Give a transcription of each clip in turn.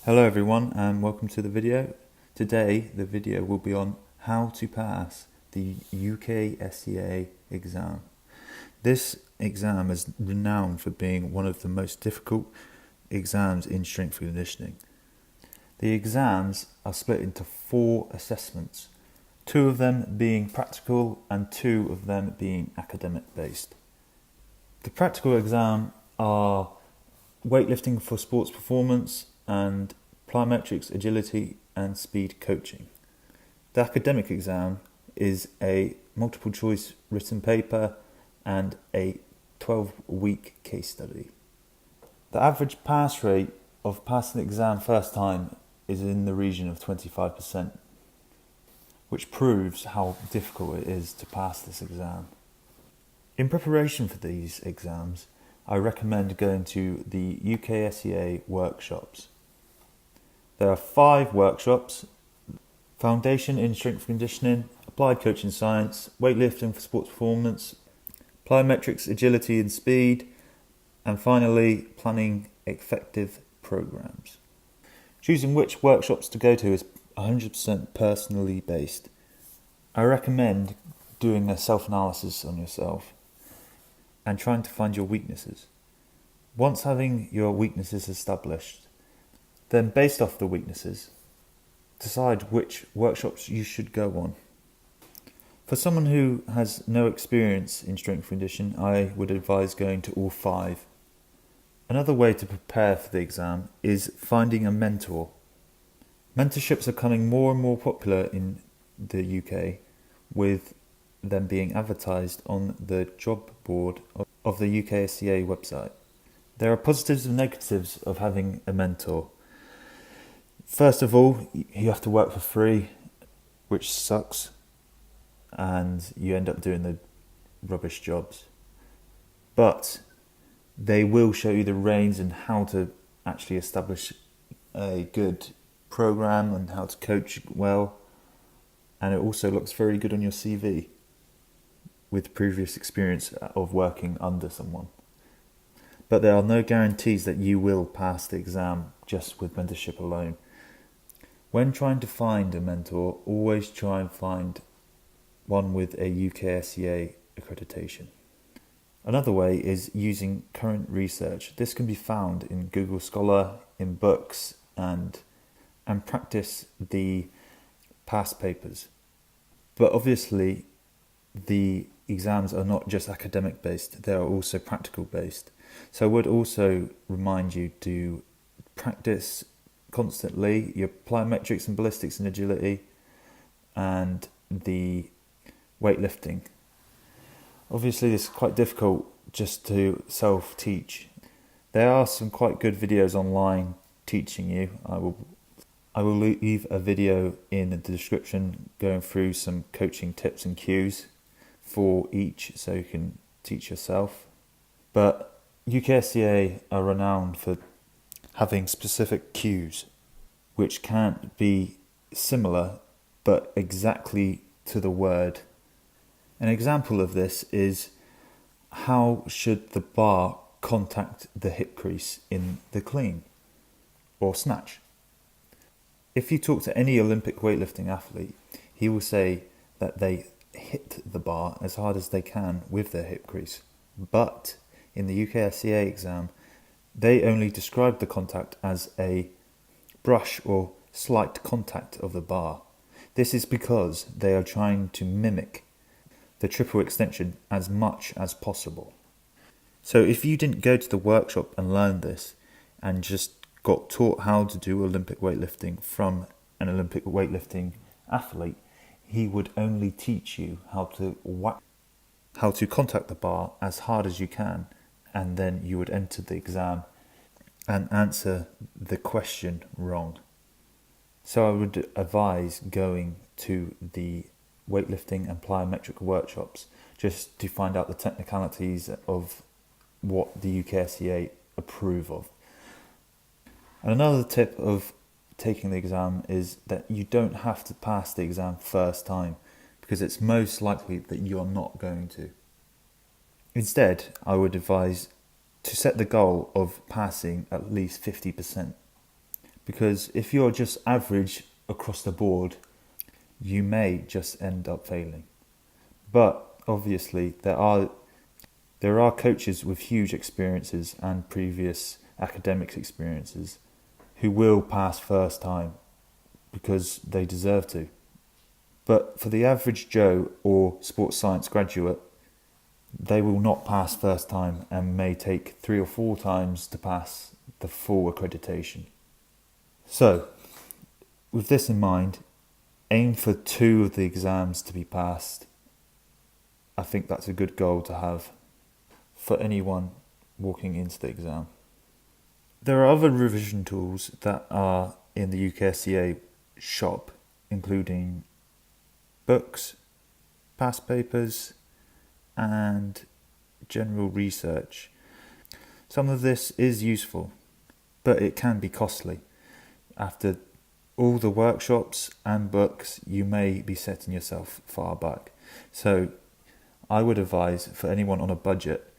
Hello everyone and welcome to the video. Today the video will be on how to pass the UKSCA exam. This exam is renowned for being one of the most difficult exams in strength and conditioning. The exams are split into 4 assessments, 2 of them being practical and 2 of them being academic based. The practical exam are weightlifting for sports performance and plyometrics, agility and speed coaching. The academic exam is a multiple choice written paper and a 12-week case study. The average pass rate of passing the exam first time is in the region of 25%, which proves how difficult it is to pass this exam. In preparation for these exams, I recommend going to the UKSCA workshops. There are 5 workshops: Foundation in Strength and Conditioning, Applied Coaching Science, Weightlifting for Sports Performance, Plyometrics, Agility and Speed, and finally, Planning Effective Programs. Choosing which workshops to go to is 100% personally based. I recommend doing a self-analysis on yourself and trying to find your weaknesses. Once having your weaknesses established, then based off the weaknesses, decide which workshops you should go on. For someone who has no experience in strength and conditioning, I would advise going to all 5. Another way to prepare for the exam is finding a mentor. Mentorships are becoming more and more popular in the UK, with them being advertised on the job board of the UKSCA website. There are positives and negatives of having a mentor. First of all, you have to work for free, which sucks, and you end up doing the rubbish jobs. But they will show you the reins and how to actually establish a good program and how to coach well, and it also looks very good on your CV with previous experience of working under someone. But there are no guarantees that you will pass the exam just with mentorship alone. When trying to find a mentor, always try and find one with a UKSCA accreditation. Another way is using current research. This can be found in Google Scholar, in books, and practice the past papers. But obviously, the exams are not just academic based, they are also practical based. So I would also remind you to practice constantly your plyometrics and ballistics and agility and the weightlifting. Obviously this is quite difficult just to self-teach. There are some quite good videos online teaching you. I will leave a video in the description going through some coaching tips and cues for each so you can teach yourself. But UKSCA are renowned for having specific cues which can't be similar but exactly to the word. An example of this is how should the bar contact the hip crease in the clean or snatch. If you talk to any Olympic weightlifting athlete, he will say that they hit the bar as hard as they can with their hip crease. But in the UKSCA exam, they only describe the contact as a brush or slight contact of the bar. This is because they are trying to mimic the triple extension as much as possible. So if you didn't go to the workshop and learn this and just got taught how to do Olympic weightlifting from an Olympic weightlifting athlete, he would only teach you how to contact the bar as hard as you can, and then you would enter the exam and answer the question wrong. So I would advise going to the weightlifting and plyometric workshops just to find out the technicalities of what the UKSCA approve of. And another tip of taking the exam is that you don't have to pass the exam first time, because it's most likely that you're not going to. Instead, I would advise to set the goal of passing at least 50%, because if you're just average across the board, you may just end up failing. But obviously there are coaches with huge experiences and previous academics experiences who will pass first time because they deserve to. But for the average Joe or sports science graduate, they will not pass first time and may take 3 or 4 times to pass the full accreditation. So, with this in mind, aim for 2 of the exams to be passed. I think that's a good goal to have for anyone walking into the exam. There are other revision tools that are in the UKSCA shop, including books, past papers, and general research. Some of this is useful, but it can be costly. After all the workshops and books, you may be setting yourself far back. So I would advise for anyone on a budget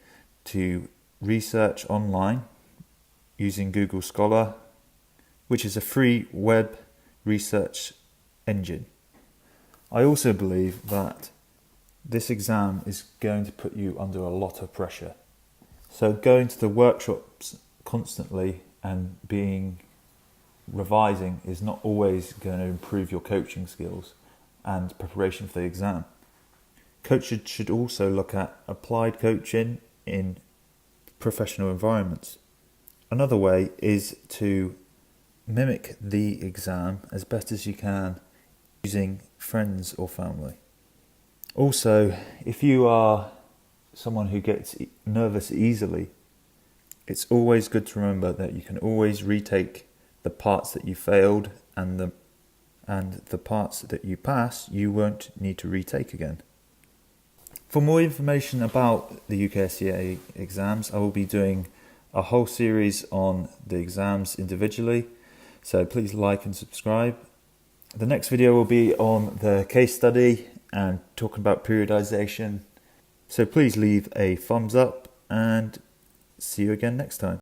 to research online using Google Scholar, which is a free web research engine. I also believe that this exam is going to put you under a lot of pressure. So going to the workshops constantly and revising is not always going to improve your coaching skills and preparation for the exam. Coaches should also look at applied coaching in professional environments. Another way is to mimic the exam as best as you can using friends or family. Also, if you are someone who gets nervous easily, it's always good to remember that you can always retake the parts that you failed, and the parts that you pass you won't need to retake again. For more information about the UKSCA exams, I will be doing a whole series on the exams individually, so please like and subscribe. The next video will be on the case study and talking about periodization. So please leave a thumbs up and see you again next time.